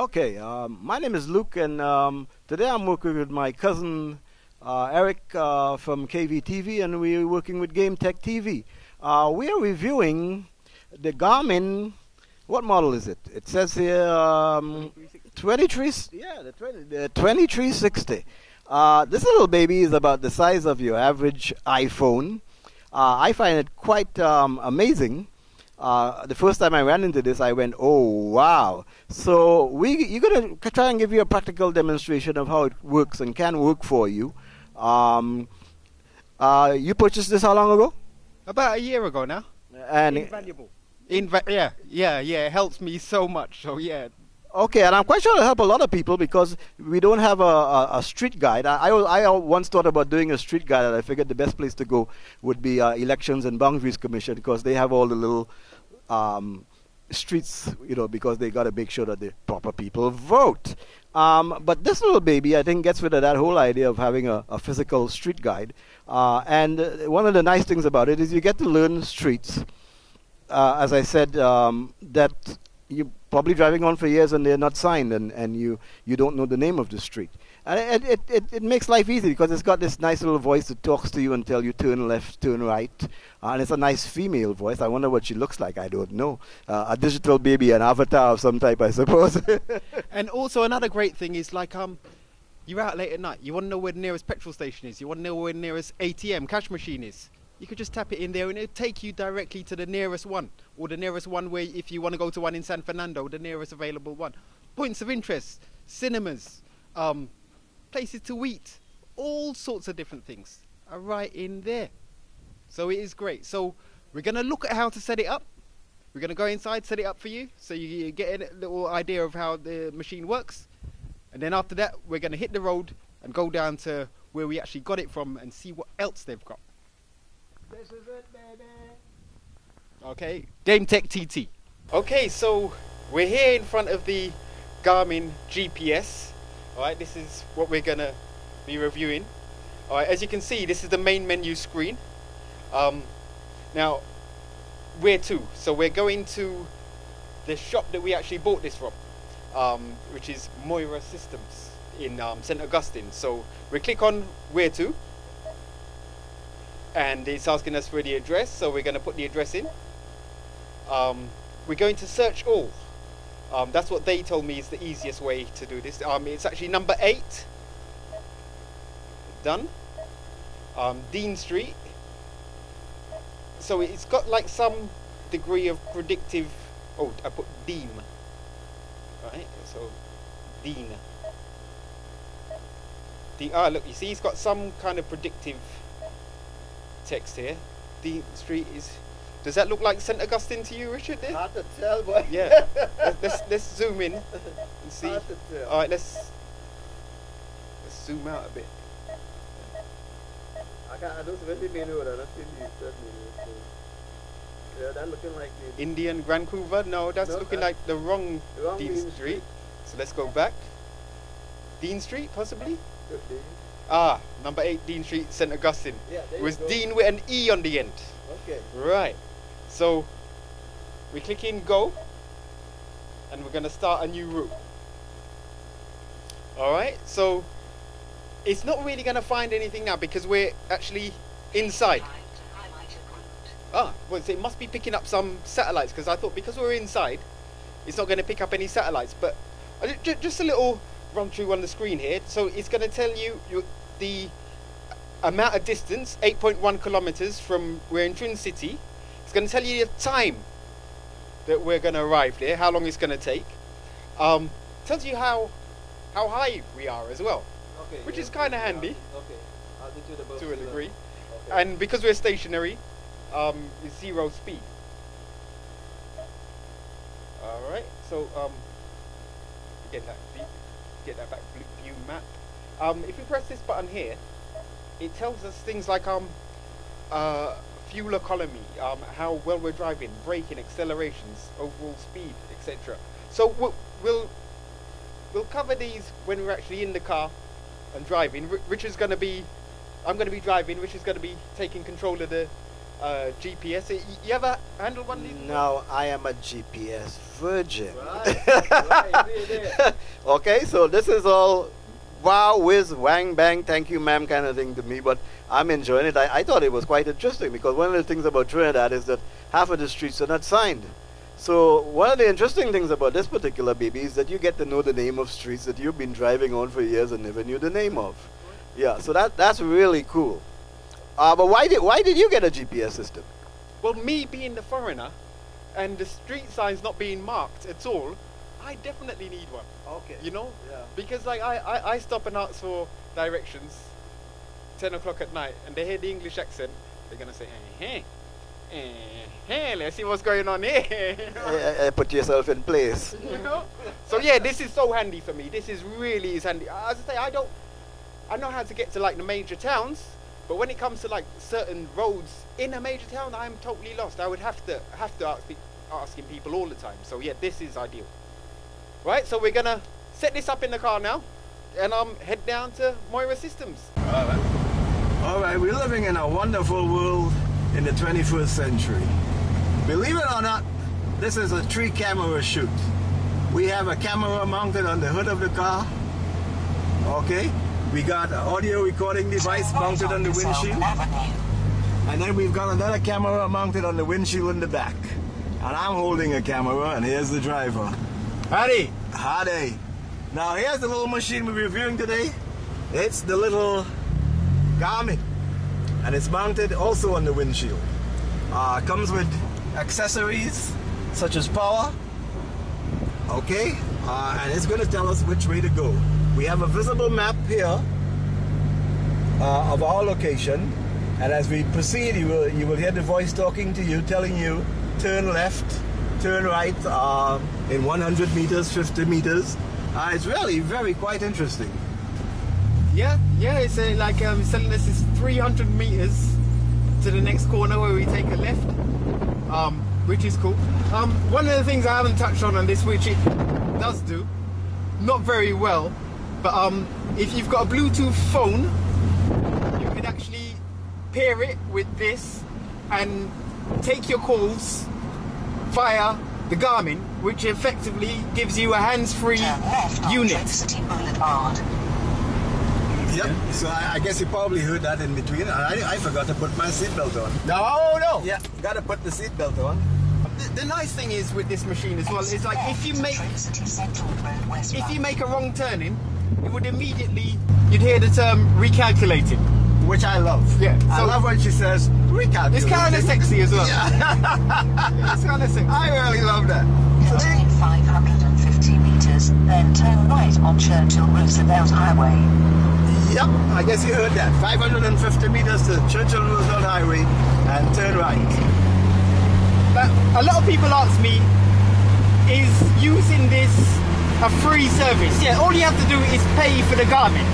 Okay, my name is Luke, and today I'm working with my cousin Eric from KVTV, and we're working with GameTech TV. We are reviewing the Garmin. What model is it? It says here 23. Yeah, the 2360. This little baby is about the size of your average iPhone. I find it quite amazing. The first time I ran into this, I went, "Oh wow!" So you're gonna try and give you a practical demonstration of how it works and can work for you. You purchased this how long ago? About a year ago now. And Invaluable. Yeah. It helps me so much. So yeah. Okay, and I'm quite sure it'll help a lot of people because we don't have a street guide. I once thought about doing a street guide, and I figured the best place to go would be Elections and Boundaries Commission because they have all the little streets, because they got to make sure that the proper people vote. But this little baby, I think, gets rid of that whole idea of having a physical street guide. And one of the nice things about it is you get to learn streets. As I said, that you're probably driving on for years and they're not signed, and you don't know the name of the street. And it makes life easy because it's got this nice little voice that talks to you and tells you turn left, turn right. And it's a nice female voice. I wonder what she looks like. I don't know. A digital baby, an avatar of some type, I suppose. And also another great thing is you're out late at night. You want to know where the nearest petrol station is. You want to know where the nearest ATM, cash machine is. You could just tap it in there and it'll take you directly to the nearest one. Or the nearest one where, if you want to go to one in San Fernando, the nearest available one. Points of interest, cinemas, places to eat, all sorts of different things are right in there. So it is great. So we're going to look at how to set it up. We're going to go inside, set it up for you, so you get a little idea of how the machine works. And then after that, we're going to hit the road and go down to where we actually got it from and see what else they've got. This is it, baby. Okay, GameTech TT. Okay, so we're here in front of the Garmin GPS. Alright, this is what we're gonna be reviewing. Alright, as you can see, this is the main menu screen. Now, where to? So we're going to the shop that we actually bought this from, which is Mora Systems in St. Augustine. So we click on where to, and it's asking us for the address, so we're going to put the address in. We're going to search all. That's what they told me is the easiest way to do this. It's actually number 8. Done. Dean Street. So it's got like some degree of predictive. Oh, I put Dean. Right. So Dean. Look, you see, it's got some kind of predictive text here. Dean Street is. Does that look like St. Augustine to you, Richard? There? Hard to tell, boy. Yeah. let's zoom in and see. Hard to tell. All right, let's zoom out a bit. I don't really know that. Yeah, that's looking like the Indian Vancouver? No, that's looking like the wrong Dean Street. So let's go back. Dean Street, possibly? Could be. Number 8 Dean Street, St. Augustine. Yeah, it was Dean with an E on the end. Okay. Right. So we click in go, and we're going to start a new route. Alright, so it's not really going to find anything now because we're actually inside. Well, so it must be picking up some satellites, because I thought because we're inside, it's not going to pick up any satellites. But just a little run through on the screen here. So it's going to tell you the amount of distance, 8.1 kilometers from we're in Trin City. It's going to tell you the time that we're going to arrive there, how long it's going to take. Tells you how high we are as well, okay, which is kind of handy. Okay. To a degree. Okay. And because we're stationary, it's 0 speed. All right. So get that back view map. If we press this button here, it tells us things like fuel economy, how well we're driving, braking, accelerations, overall speed, etc. So we'll cover these when we're actually in the car and driving. I'm going to be driving. Richard's going to be taking control of the GPS. You ever handled one of these? No, I am a GPS virgin. Right. Okay, so this is all wow, whiz, wang, bang, thank you, ma'am kind of thing to me, but I'm enjoying it. I thought it was quite interesting because one of the things about Trinidad is that half of the streets are not signed. So one of the interesting things about this particular baby is that you get to know the name of streets that you've been driving on for years and never knew the name of. Yeah, so that's really cool. But why did you get a GPS system? Well, me being the foreigner and the street signs not being marked at all, I definitely need one. Okay. You know? Yeah. Because like I stop and ask for directions 10 o'clock at night and they hear the English accent, they're gonna say, let's see what's going on here. Put yourself in place. You know? So yeah, this is so handy for me. This is really handy. As I say, I know how to get to like the major towns, but when it comes to like certain roads in a major town, I'm totally lost. I would have to asking people all the time. So yeah, this is ideal. Right, so we're gonna set this up in the car now and head down to Mora Systems. All right, we're living in a wonderful world in the 21st century. Believe it or not, this is a 3-camera shoot. We have a camera mounted on the hood of the car. Okay, we got an audio recording device mounted on the windshield. And then we've got another camera mounted on the windshield in the back. And I'm holding a camera, and here's the driver. Howdy! Howdy! Now here's the little machine we're reviewing today. It's the little Garmin, and it's mounted also on the windshield. Comes with accessories such as power. Okay, and it's going to tell us which way to go. We have a visible map here of our location, and as we proceed, you will hear the voice talking to you, telling you turn left, turn right in 100 meters, 50 meters. It's really quite interesting. Yeah, it's like telling us it's 300 meters to the next corner where we take a left, which is cool. One of the things I haven't touched on this, which it does do, not very well, but if you've got a Bluetooth phone, you can actually pair it with this and take your calls via the Garmin, which effectively gives you a hands-free unit. Yep, so I guess you probably heard that in between. I forgot to put my seatbelt on. No! Yeah, gotta put the seatbelt on. The nice thing is with this machine as well is like if you make a wrong turning, it would immediately, you'd hear the term recalculating. Which I love. Yeah. I love when she says recalculating. It's kind of sexy as well. Yeah. It's kind of sexy. I really love that. Continue 550 meters, then turn right on Churchill Roosevelt Highway. Yep, I guess you heard that. 550 meters to Churchill Roosevelt Highway and turn right. But a lot of people ask me, is using this a free service? Yeah, all you have to do is pay for the Garmin.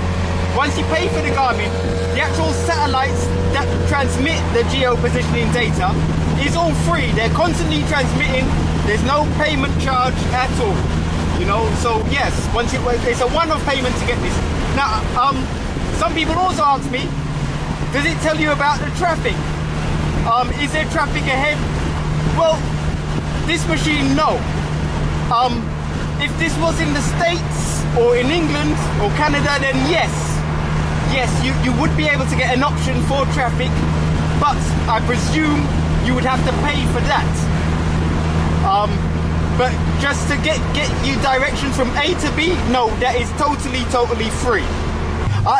Once you pay for the Garmin, the actual satellites that transmit the geo-positioning data is all free. They're constantly transmitting. There's no payment charge at all. You know, so yes, it's a one-off payment to get this. Now, some people also ask me, does it tell you about the traffic? Is there traffic ahead? Well, this machine, no. If this was in the States or in England or Canada, then yes, you would be able to get an option for traffic, but I presume you would have to pay for that. But just to get you directions from A to B, no, that is totally free.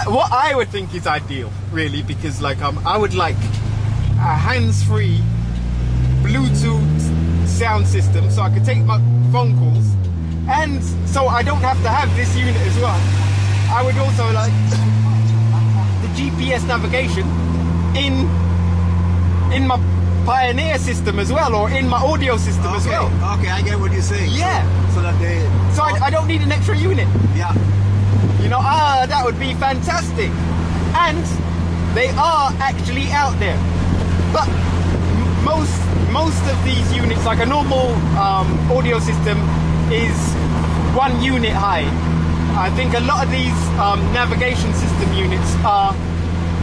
What I would think is ideal, really, because like I would like a hands-free Bluetooth sound system so I could take my phone calls, and so I don't have to have this unit as well. I would also like the GPS navigation in my Pioneer system as well, or in my audio system as well. Okay, I get what you're saying. Yeah. So I don't need an extra unit. Yeah. You know, that would be fantastic. And they are actually out there. But most of these units, like a normal audio system, is 1 unit high. I think a lot of these navigation system units are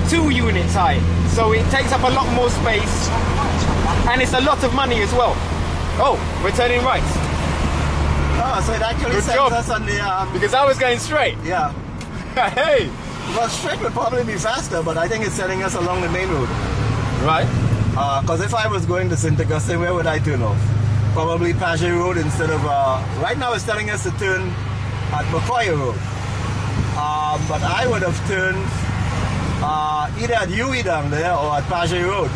2 units high, so it takes up a lot more space, and it's a lot of money as well. Oh, we're turning right. Oh, so it actually Good sends job. us on the... Because I was going straight. yeah. Hey! Well, straight would probably be faster, but I think it's sending us along the main road. Right. Because if I was going to St. Augustine, where would I turn off? Probably Paget Road instead of... right now it's telling us to turn at McCoy Road. But I would have turned either at UE down there or at Paget Road.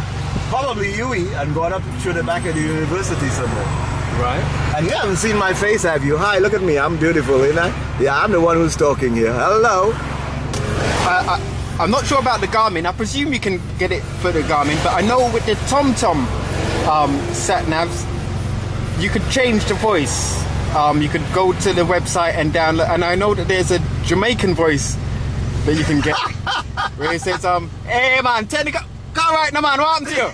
Probably UE and gone up through the back of the university somewhere. Right. And you haven't seen my face, have you? Hi, look at me. I'm beautiful, ain't I? Yeah, I'm the one who's talking here. Hello. I'm not sure about the Garmin. I presume you can get it for the Garmin, but I know with the TomTom sat navs, you could change the voice. You could go to the website and download. And I know that there's a Jamaican voice that you can get, where it says, "Hey man, turn the car right now, man. What happened to you?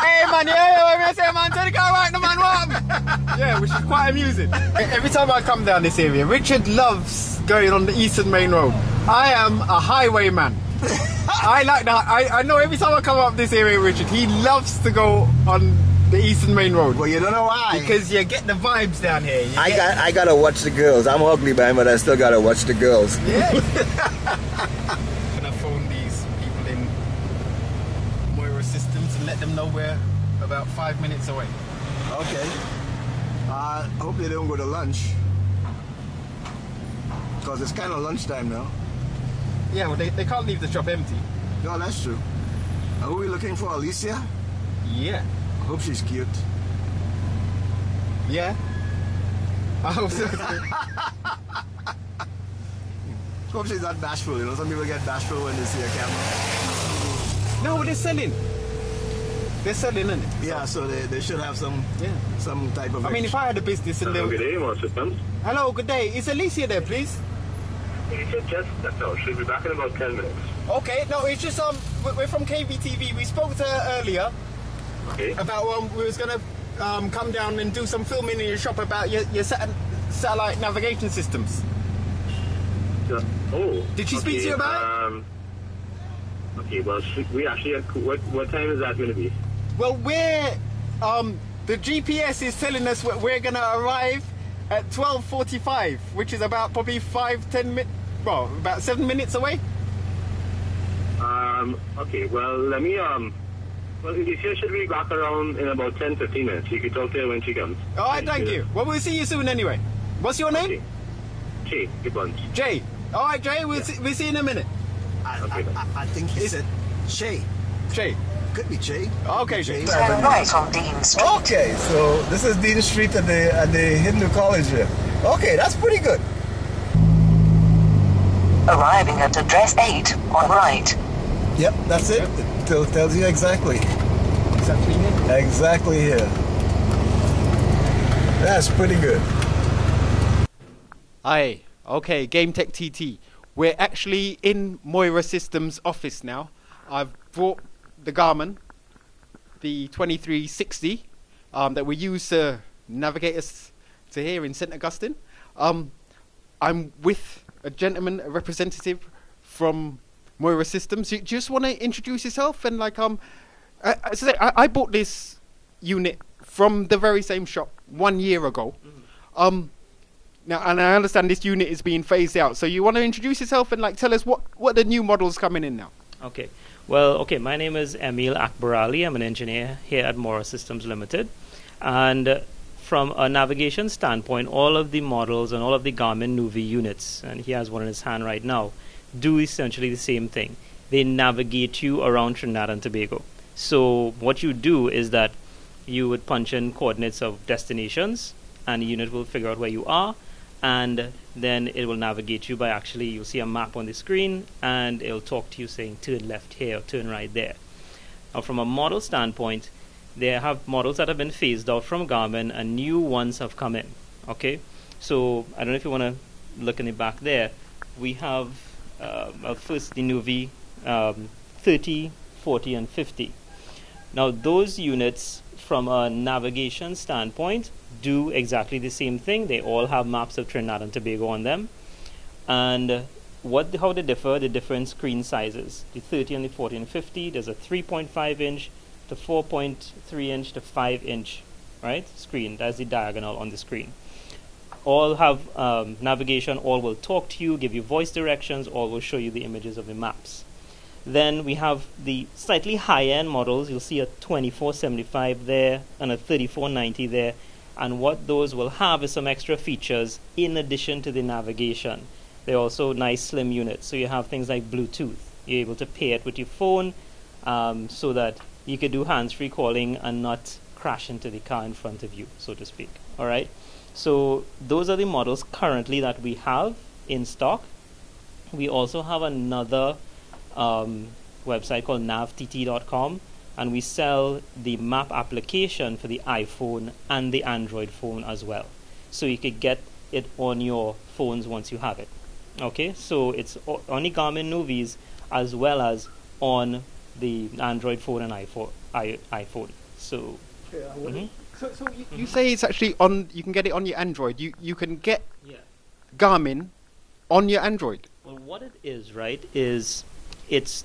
Hey man, yeah, say man, turn the car right now, man. What happened?" Yeah, which is quite amusing. Every time I come down this area, Richard loves going on the Eastern Main Road. I am a highwayman. I like that. I know every time I come up this area, Richard, he loves to go on the Eastern Main Road. Well, you don't know why. Because you get the vibes down here. I gotta watch the girls. I'm ugly, man, but I still gotta watch the girls. Yeah. I'm gonna phone these people in Mora Systems and let them know we're about 5 minutes away. Okay. Hope they don't go to lunch. Because it's kind of lunchtime now. Yeah, well, they can't leave the shop empty. No, that's true. Are we looking for Alicia? Yeah. I hope she's cute. Yeah. I hope so. Hope she's not bashful. You know, some people get bashful when they see a camera. No, but they're selling. They're selling, isn't it? Yeah, so they should have some type of... I mean, if I had a business and Hello, good day, Mora Systems. Hello, good day. Is Alicia there, please? Alicia just stepped out. She'll be back in about 10 minutes. Okay, no, it's just we're from KVTV. We spoke to her earlier. Okay. About we was gonna come down and do some filming in your shop about your satellite navigation systems. Oh. Did she speak to you about it? Okay, well, we actually... What time is that going to be? Well, we're the GPS is telling us we're gonna arrive at 12:45, which is about probably 5-10 minutes. Well, about 7 minutes away. Okay, well, let me well, Alicia should be back around in about 10-15 minutes. You can talk to her when she comes. All right, thank you. Well, we'll see you soon anyway. What's your name? Okay. Jay, good bunch. Jay. All right, Jay. We'll see you in a minute. I think he said Shay. Jay. Could be Jay. Okay, Jay. Turn right on Dean Street. Okay, so this is Dean Street at the Hindu College here. Okay, that's pretty good. Arriving at address 8 on right. Yep, that's it. It tells you exactly. Exactly here. Exactly here. That's pretty good. Aye. Okay, GameTech TT. We're actually in Mora Systems office now. I've brought the Garmin, the 2360, that we use to navigate us to here in St. Augustine. I'm with a gentleman, a representative from Mora Systems. You just want to introduce yourself and I bought this unit from the very same shop 1 year ago. Now, and I understand this unit is being phased out. So you want to introduce yourself and tell us what the new models coming in now? Okay. Well, okay, my name is Emil Akbarali. I'm an engineer here at Mora Systems Limited. And from a navigation standpoint, all of the models and all of the Garmin Nuvi units, and he has one in his hand right now, do essentially the same thing. They navigate you around Trinidad and Tobago. So what you do is that you would punch in coordinates of destinations, and the unit will figure out where you are, and then it will navigate you by you'll see a map on the screen, and it'll talk to you saying turn left here or turn right there. Now, from a model standpoint, they have models that have been phased out from Garmin, and new ones have come in. Okay, so I don't know if you want to look in the back there. We have first the Nuvi 30, 40, and 50. Now, those units, from a navigation standpoint, do exactly the same thing. They all have maps of Trinidad and Tobago on them, and how they differ, the different screen sizes. The 30 and the 40 and 50, there's a 3.5 inch to 4.3 inch to 5 inch, right, screen. That's the diagonal on the screen. All have navigation, all will talk to you, give you voice directions, all will show you the images of the maps. Then we have the slightly higher-end models. You'll see a 2475 there and a 3490 there. And what those will have is some extra features in addition to the navigation. They're also nice slim units. So you have things like Bluetooth. You're able to pair it with your phone so that you could do hands-free calling and not crash into the car in front of you, so to speak. All right. So those are the models currently that we have in stock. We also have another website called navtt.com, and we sell the map application for the iPhone and the Android phone as well. So you could get it on your phones once you have it. Okay, so it's on the Garmin Nuvis as well as on the Android phone and iPhone. So, So you say it's actually on. You can get it on your Android. You can get Garmin on your Android. Well, what it is, right, is it's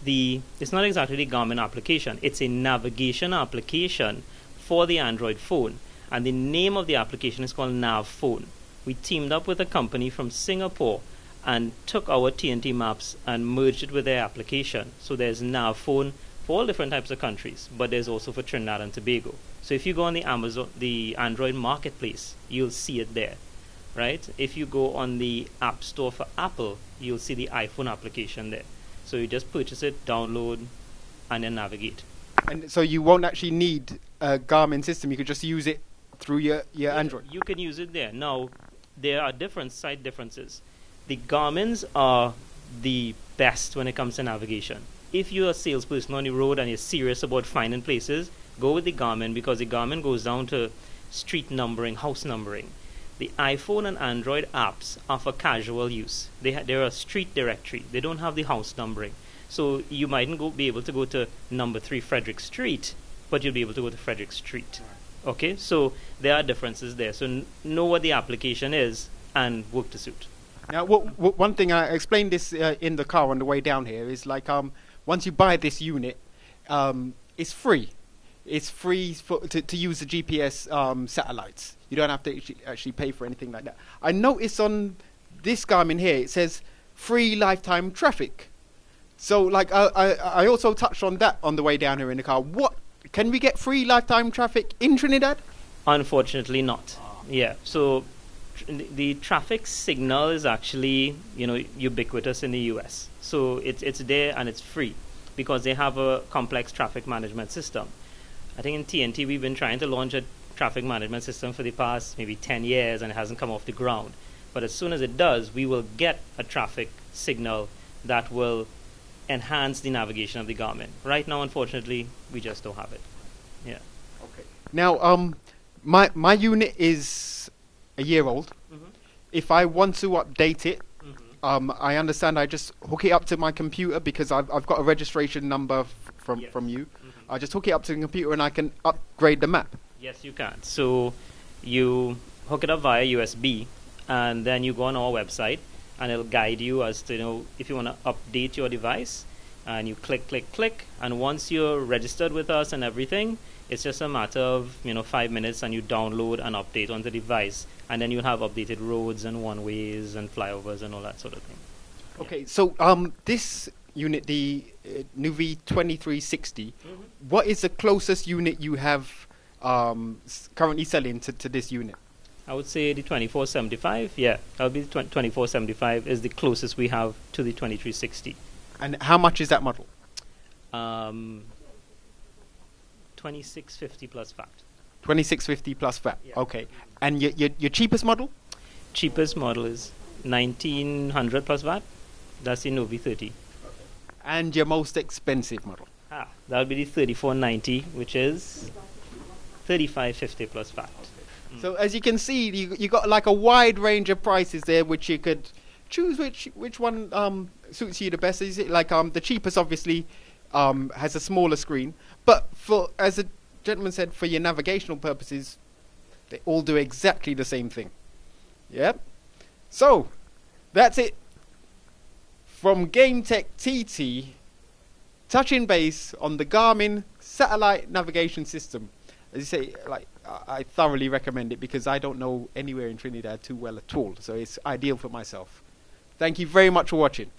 not exactly the Garmin application. It's a navigation application for the Android phone, and the name of the application is called Nav Phone. We teamed up with a company from Singapore and took our TNT maps and merged it with their application. So there's Nav Phone for all different types of countries, but there's also for Trinidad and Tobago. So if you go on the Android marketplace, you'll see it there, right? If you go on the App Store for Apple, you'll see the iPhone application there. So you just purchase it, download, and then navigate. And so you won't actually need a Garmin system. You could just use it through your Android. You can use it there. Now, there are slight differences. The Garmins are the best when it comes to navigation. If you're a salesperson on the road and you're serious about finding places, go with the Garmin, because the Garmin goes down to street numbering, house numbering. The iPhone and Android apps are for casual use. They're a street directory. They don't have the house numbering. So you mightn't be able to go to number 3 Frederick Street, but you'll be able to go to Frederick Street. Okay, so there are differences there. So know what the application is and work to suit. Now, one thing I explained this in the car on the way down here is like once you buy this unit, it's free. It's free to use the GPS satellites. You don't have to actually pay for anything like that. I noticed on this Garmin here it says free lifetime traffic. So like I also touched on that on the way down here in the car. What can we get free lifetime traffic in Trinidad? Unfortunately not. Yeah. So the traffic signal is actually ubiquitous in the US. So it's there and it's free because they have a complex traffic management system. I think in TNT we've been trying to launch a traffic management system for the past maybe 10 years and it hasn't come off the ground. But as soon as it does, we will get a traffic signal that will enhance the navigation of the Garmin. Right now, unfortunately, we just don't have it. Yeah. Okay. Now, my unit is a year old. Mm-hmm. If I want to update it, I understand I just hook it up to my computer because I've got a registration number from you. I just hook it up to the computer and I can upgrade the map. Yes, you can. So you hook it up via USB and then you go on our website and it'll guide you as to if you want to update your device, and you click, and once you're registered with us and everything, it's just a matter of 5 minutes and you download and update on the device, and then you'll have updated roads and one-ways and flyovers and all that sort of thing. Okay, so this unit, the Nuvi 2360, what is the closest unit you have currently selling to this unit? I would say the 2475. Yeah, that would be the 2475 is the closest we have to the 2360. And how much is that model? 2650 plus VAT. 2650 plus VAT. Yeah. Okay. And your cheapest model? Cheapest model is 1900 plus VAT. That's the Novi 30. Okay. And your most expensive model? That would be the 3490, which is 3550 plus VAT. So as you can see, you got like a wide range of prices there, which you could choose which one suits you the best. Is it like the cheapest obviously has a smaller screen, but for, as the gentleman said, for your navigational purposes, they all do exactly the same thing. Yep. So that's it from GameTech TT, touching base on the Garmin satellite navigation system. As you say, like, I thoroughly recommend it because I don't know anywhere in Trinidad too well at all, so it's ideal for myself. Thank you very much for watching.